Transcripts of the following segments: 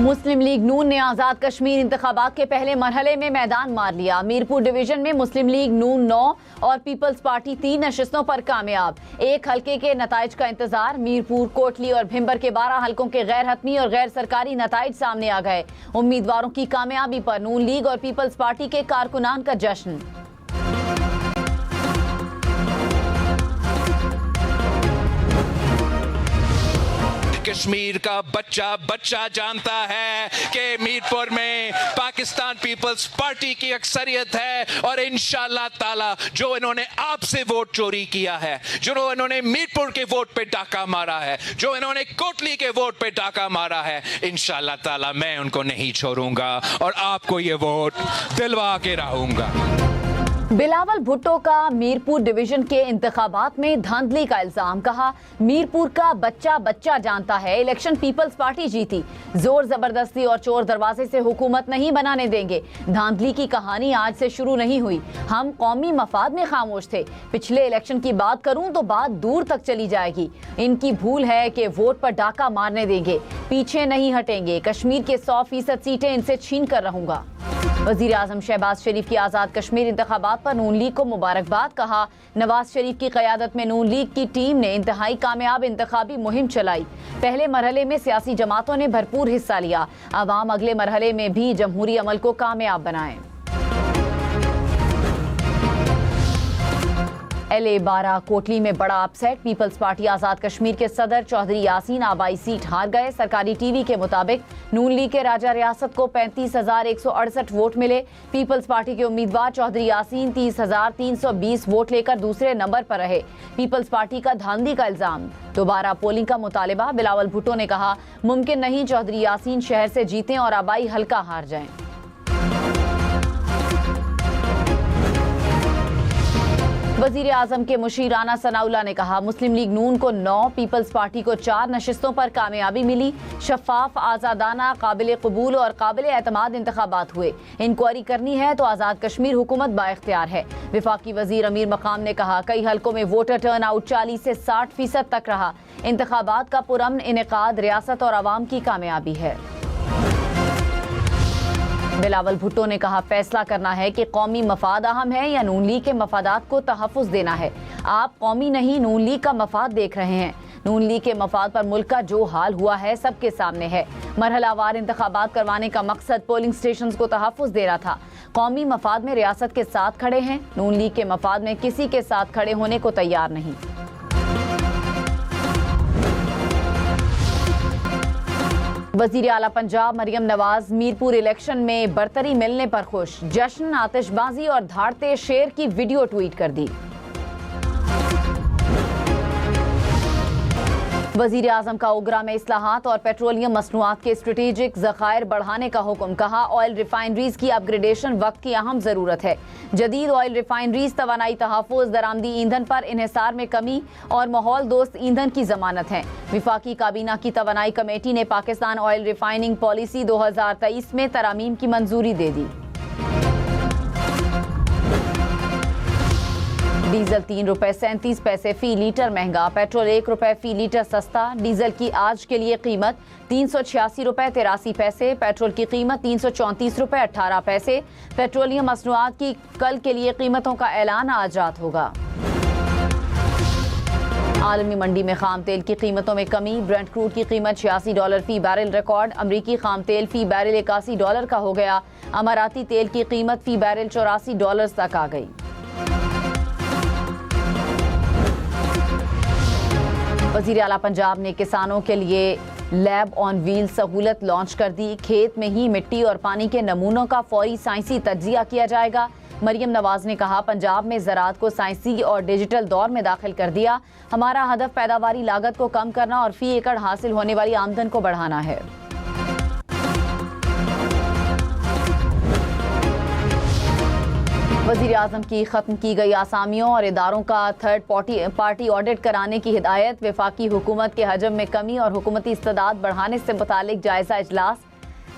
मुस्लिम league नून ने आज़ाद कश्मीर इंतखाबात के पहले मरहले में मैदान मार लिया। मीरपुर डिवीजन में मुस्लिम लीग नून 9 और पीपल्स पार्टी 3 नशिस्तों पर कामयाब। एक हलके के नताइज का इंतजार। मीरपुर, कोटली और भिंबर के 12 हलकों के गैर हतमी और गैर सरकारी नताइज सामने आ गए। उम्मीदवारों की कामयाबी पर नून लीग और पीपल्स पार्टी के कारकुनान का जश्न। कश्मीर का बच्चा बच्चा जानता है कि मीरपुर में पाकिस्तान पीपल्स पार्टी की अक्सरियत है और इंशाअल्लाह ताला जो इन्होंने आपसे वोट चोरी किया है, जो इन्होंने मीरपुर के वोट पे डाका मारा है, जो इन्होंने कोटली के वोट पे डाका मारा है, इंशाअल्लाह ताला मैं उनको नहीं छोड़ूंगा और आपको ये वोट दिलवा के रहूंगा। बिलावल भुट्टो का मीरपुर डिवीजन के इंतखाबात में धांधली का इल्जाम। कहा, मीरपुर का बच्चा बच्चा जानता है इलेक्शन पीपल्स पार्टी जीती। जोर जबरदस्ती और चोर दरवाजे से हुकूमत नहीं बनाने देंगे। धांधली की कहानी आज से शुरू नहीं हुई। हम कौमी मफाद में खामोश थे। पिछले इलेक्शन की बात करूं तो बात दूर तक चली जाएगी। इनकी भूल है कि वोट पर डाका मारने देंगे। पीछे नहीं हटेंगे। कश्मीर के 100% सीटें इनसे छीन कर रहूंगा। वजीर आजम शहबाज शरीफ की आज़ाद कश्मीर इंतखाबात पर नून लीग को मुबारकबाद। कहा, नवाज शरीफ की क़यादत में नून लीग की टीम ने इंतहाई कामयाब इंतखाबी मुहिम चलाई। पहले मरहले में सियासी जमातों ने भरपूर हिस्सा लिया। अवाम अगले मरहले में भी जमहूरी अमल को कामयाब बनाएं। LA-12 कोटली में बड़ा upset. Peoples party Azad Kashmir के सदर चौधरी यासीन आबाई सीट हार गए। सरकारी टीवी के मुताबिक नून लीग के राजा रियासत को 35,168 वोट मिले। पीपल्स पार्टी के उम्मीदवार चौधरी यासीन 30,320 वोट लेकर दूसरे नंबर पर रहे। पीपल्स पार्टी का धांधली का इल्जाम। दोबारा पोलिंग का मुतालबा। बिलावल भुट्टो ने कहा, मुमकिन नहीं चौधरी यासीन शहर से जीतें और आबाई हल्का हार जाएं। वजीर आजम के मुशीर राना सनाउल्लाह ने कहा, मुस्लिम लीग नून को 9, पीपल्स पार्टी को 4 नशिस्तों पर कामयाबी मिली। शफाफ, आज़ादाना, काबिल कबूल और काबिल एतमाद इंतखाबात हुए। इंक्वायरी करनी है तो आज़ाद कश्मीर हुकूमत बाइख्तियार है। वफाकी वजीर अमीर मकाम ने कहा, कई हलकों में वोटर टर्न आउट 40 से 60% तक रहा। इंतखाबात का पुरअमन इनेकाद रियासत और आवाम की कामयाबी है। बिलावल भुट्टो ने कहा, फैसला करना है कि कौमी मफाद अहम है या नून लीग के मफादात को तहफ़्फ़ुज़ देना है। आप कौमी नहीं नून लीग का मफाद देख रहे हैं। नून लीग के मफाद पर मुल्क का जो हाल हुआ है सबके सामने है। मरहलावार इंतखाबात करवाने का मकसद पोलिंग स्टेशन को तहफ़्फ़ुज़ देना था। कौमी मफाद में रियासत के साथ खड़े हैं। नून लीग के मफाद में किसी के साथ खड़े होने को तैयार नहीं। वजीर आला पंजाब मरियम नवाज मीरपुर इलेक्शन में बरतरी मिलने पर खुश। जश्न, आतिशबाजी और धाड़ते शेर की वीडियो ट्वीट कर दी। वजीर आजम का ओगरा में इस्लाहात और पेट्रोलियम मसनूआत के स्ट्रेटेजिक ज़खायर बढ़ाने का हुक्म। कहा, ऑयल रिफाइनरीज की अपग्रेडेशन वक्त की अहम ज़रूरत है। जदीद ऑयल रिफाइनरीज तवानाई तहफ़्फ़ुज़, दरामदी ईंधन पर इन्हिसार में कमी और माहौल दोस्त ईंधन की जमानत है। विफाकी काबीना की तवानाई कमेटी ने पाकिस्तान ऑयल रिफाइनिंग पॉलिसी 2023 में तरामीम की मंजूरी दे दी। डीजल 3 रुपए 37 पैसे फी लीटर महंगा। पेट्रोल 1 रुपए फी लीटर सस्ता। डीजल की आज के लिए कीमत 386 रुपए 83 पैसे। पेट्रोल की कीमत 334 रुपए 18 पैसे। पेट्रोलियम मसनूआत की कल के लिए कीमतों का ऐलान आज रात होगा। आलमी मंडी में खाम तेल की कीमतों में कमी। ब्रेंट क्रूड की कीमत $86 फी बैरल रिकॉर्ड। अमरीकी खाम तेल फी बैरल $81 का हो गया। अमाराती तेल की कीमत फी बैरल $84 तक आ गई। वज़ीर आला पंजाब ने किसानों के लिए लैब ऑन व्हील सहूलत लॉन्च कर दी। खेत में ही मिट्टी और पानी के नमूनों का फौरी साइंसी तज्जिया किया जाएगा। मरियम नवाज ने कहा, पंजाब में ज़राअत को साइंसी और डिजिटल दौर में दाखिल कर दिया। हमारा हदफ पैदावारी लागत को कम करना और फी एकड़ हासिल होने वाली आमदन को बढ़ाना है। वज़ीर आज़म की ख़त्म की गई आसामियों और इदारों का थर्ड पार्टी ऑडिट कराने की हिदायत। वफाकी हुकूमत के हजम में कमी और हुकूमती इस्तेदाद बढ़ाने से मुतालिक जायज़ा इजलास।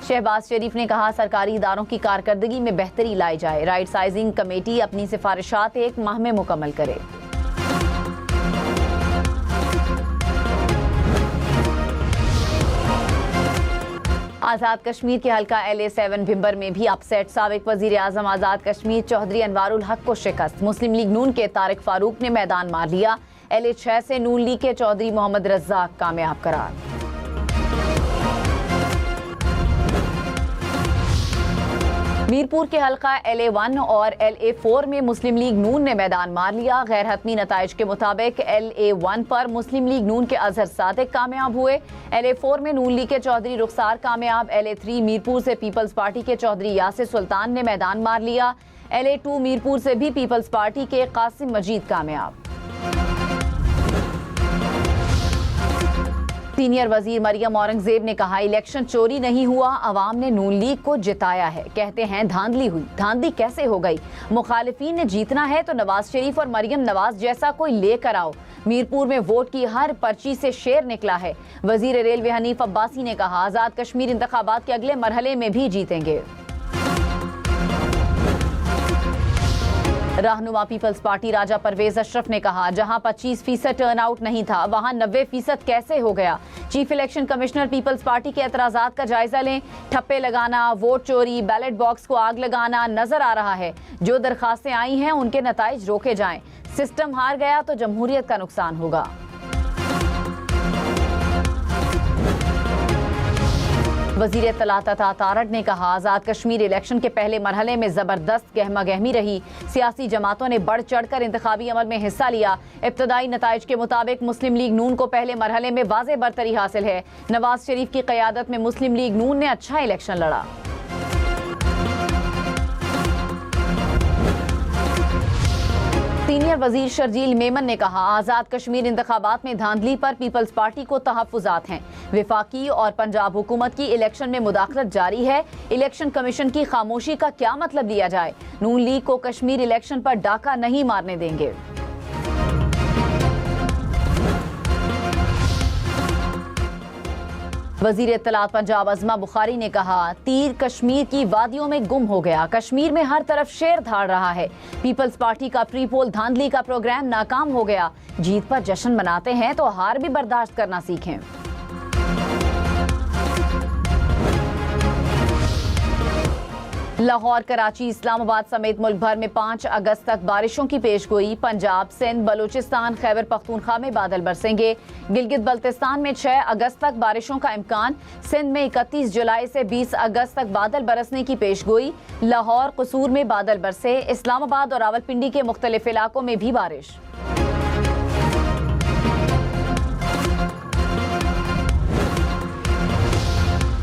शहबाज शरीफ ने कहा, सरकारी इदारों की कारकर्दगी में बेहतरी लाई जाए। राइट साइजिंग कमेटी अपनी सिफारिशात 1 माह में मुकम्मल करे। आज़ाद कश्मीर के हल्का LA7 भिंबर में भी अपसेट। साबिक वजीर आजम आज़ाद कश्मीर चौधरी अनवारुल हक को शिकस्त। मुस्लिम लीग नून के तारिक फारूक ने मैदान मार लिया। LA6 से नून लीग के चौधरी मोहम्मद रज्जाक कामयाब करार। मीरपुर के हल्का LA1 और LA4 में मुस्लिम लीग नून ने मैदान मार लिया। गैर हतमी नताइज के मुताबिक LA1 पर मुस्लिम लीग नून के अजहर सादिक कामयाब हुए। LA4 में नून लीग के चौधरी रुखसार कामयाब। LA3 मीरपुर से पीपल्स पार्टी के चौधरी यासिर सुल्तान ने मैदान मार लिया। LA2 मीरपुर से भी पीपल्स पार्टी के कासिम मजीद कामयाब। सीनियर वजीर मरियम औरंगजेब ने कहा, इलेक्शन चोरी नहीं हुआ, अवाम ने नून लीग को जिताया है। कहते हैं धांधली हुई, धांधली कैसे हो गई? मुखालिफिन ने जीतना है तो नवाज शरीफ और मरियम नवाज जैसा कोई लेकर आओ। मीरपुर में वोट की हर पर्ची से शेर निकला है। वजीर रेलवे हनीफ अब्बासी ने कहा, आज़ाद कश्मीर इंतखाबात के अगले मरहले में भी जीतेंगे। रहनुमा पीपल्स पार्टी राजा परवेज अशरफ ने कहा, जहां 25% टर्नआउट नहीं था वहां 90% कैसे हो गया? Chief election commissioner peoples party के एतराजात का जायजा लें। ठप्पे लगाना, वोट चोरी, बैलेट बॉक्स को आग लगाना नजर आ रहा है। जो दरखास्तें आई हैं उनके नताइज रोके जाएं। सिस्टम हार गया तो जमहूरियत का नुकसान होगा। वजीर इत्तलात अता तारड़ ने कहा, आज़ाद कश्मीर इलेक्शन के पहले मरहले में जबरदस्त गहमा गहमी रही। सियासी जमातों ने बढ़ चढ़कर इंतखाबी अमल में हिस्सा लिया। इब्तदाई नताइज के मुताबिक मुस्लिम लीग नून को पहले मरहले में वाज़ेह बरतरी हासिल है। नवाज शरीफ की क़यादत में मुस्लिम लीग नून ने अच्छा इलेक्शन लड़ा। सीनियर वजीर शर्जील मेमन ने कहा, आज़ाद कश्मीर इंतखाबात में धांधली पर पीपल्स पार्टी को तहफ़्फ़ुज़ात हैं। विफाकी और पंजाब हुकूमत की इलेक्शन में मुदाखलत जारी है। इलेक्शन कमीशन की खामोशी का क्या मतलब लिया जाए? नून लीग को कश्मीर इलेक्शन पर डाका नहीं मारने देंगे। वजीर इत्तलात पंजाब अज़मा बुखारी ने कहा, तीर कश्मीर की वादियों में गुम हो गया। कश्मीर में हर तरफ शेर धाड़ रहा है। पीपल्स पार्टी का प्री पोल धांधली का प्रोग्राम नाकाम हो गया। जीत पर जश्न मनाते हैं तो हार भी बर्दाश्त करना सीखें। लाहौर, कराची, इस्लामाबाद समेत मुल्क भर में 5 अगस्त तक बारिशों की पेशगोई। पंजाब, सिंध, बलूचिस्तान, खैबर पख्तूनख्वा में बादल बरसेंगे। गिलगित बल्तिस्तान में 6 अगस्त तक बारिशों का इम्कान। सिंध में 31 जुलाई से 20 अगस्त तक बादल बरसने की पेशगोई। लाहौर, कसूर में बादल बरसे। इस्लामाबाद और रावलपिंडी के मुख्तलिफ इलाकों में भी बारिश।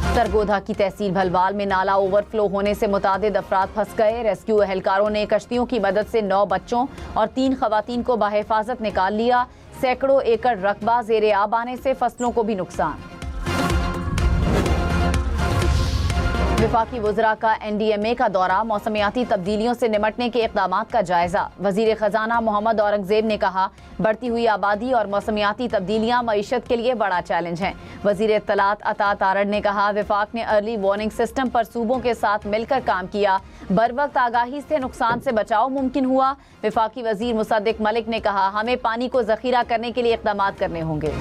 सरगोधा की तहसील भलवाल में नाला ओवरफ्लो होने से मुतादिद अफराद फंस गए। रेस्क्यू एहलकारों ने कश्तियों की मदद से 9 बच्चों और 3 खवातीन को बाहिफाजत निकाल लिया। सैकड़ों एकड़ रकबा ज़ेरे आब आने से फसलों को भी नुकसान। विफाकी वज़रा का NDMA का दौरा। मौसमियाती तब्दीलियों से निमटने के इक़दामात का जायजा। वज़ीर ख़जाना मोहम्मद औरंगजेब ने कहा, बढ़ती हुई आबादी और मौसमियाती तब्दीलियाँ मईशत के लिए बड़ा चैलेंज हैं। वज़ीर इत्तलात अता तारड़ ने कहा, विफाक ने अर्ली वार्निंग सिस्टम पर सूबों के साथ मिलकर काम किया। बर वक्त आगाही से नुकसान से बचाव मुमकिन हुआ। विफाकी वज़ीर मुसद्दिक मलिक ने कहा, हमें पानी को ज़ख़ीरा करने के लिए इक़दामात करने होंगे।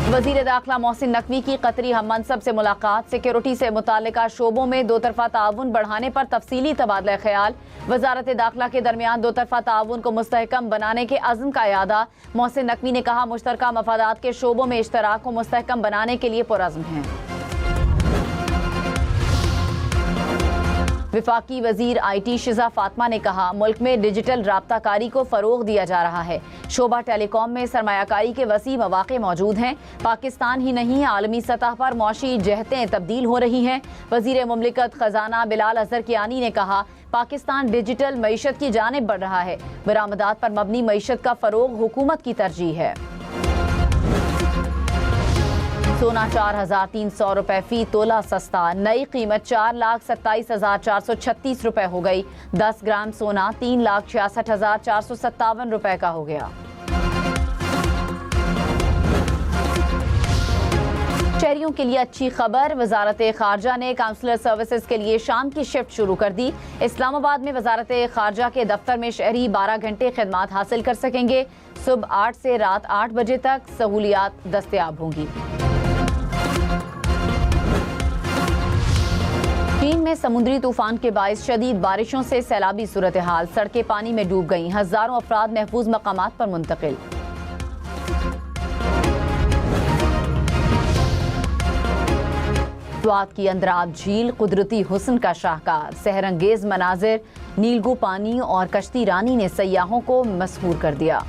वज़ीर दाखिला मोहसिन नकवी की कतरी हम मनसब से मुलाकात। सिक्योरिटी से मुताल्लिका शोबों में दो तरफा ताउन बढ़ाने पर तफसीली तबादला ख्याल। वजारत दाखिला के दरमियान दो तरफा ताउन को मुस्तहकम बनाने के अज़्म का यादा। मोहसिन नकवी ने कहा, मुश्तरका मफादात के शोबों में इश्तराक को मुस्तहकम बनाने के लिए पुरअज़्म हैं। विफाकी वजीर IT शिजा फातिमा ने कहा, मुल्क में डिजिटल राब्ताकारी को फ़रोग दिया जा रहा है। शोबा टेलीकॉम में सरमायाकारी के वसी मौक़े मौजूद हैं। पाकिस्तान ही नहीं, आलमी सतह पर मौशी जहतें तब्दील हो रही हैं। वज़ीर मुमलिकत ख़जाना बिलाल अज़हर कियानी ने कहा, पाकिस्तान डिजिटल मईशत की जानिब बढ़ रहा है। बरामदात पर मबनी मईशत का फ़रोग हुकूमत की तरजीह है। सोना 4,300 रुपए फी तोला सस्ता। नई कीमत 4,27,436 रुपए हो गई। 10 ग्राम सोना 3,66,457 रुपए का हो गया। शहरियों के लिए अच्छी खबर, वजारत खारजा ने काउंसलर सर्विसेज के लिए शाम की शिफ्ट शुरू कर दी। इस्लामाबाद में वजारत खारजा के दफ्तर में शहरी 12 घंटे खिदमात हासिल कर सकेंगे। सुबह 8 से रात 8 बजे तक सहूलियात दस्तयाब होंगी। चीन में समुद्री तूफान के बायस शदीद बारिशों से सैलाबी सूरत हाल, सड़कें पानी में डूब गईं, हजारों अफराद महफूज मकामात पर मुंतकिल। स्वात की अंदराब झील कुदरती हुस्न का शाहकार, सहरंगेज मनाजिर, नीलगू पानी और कश्ती रानी ने सयाहों को मसहूर कर दिया।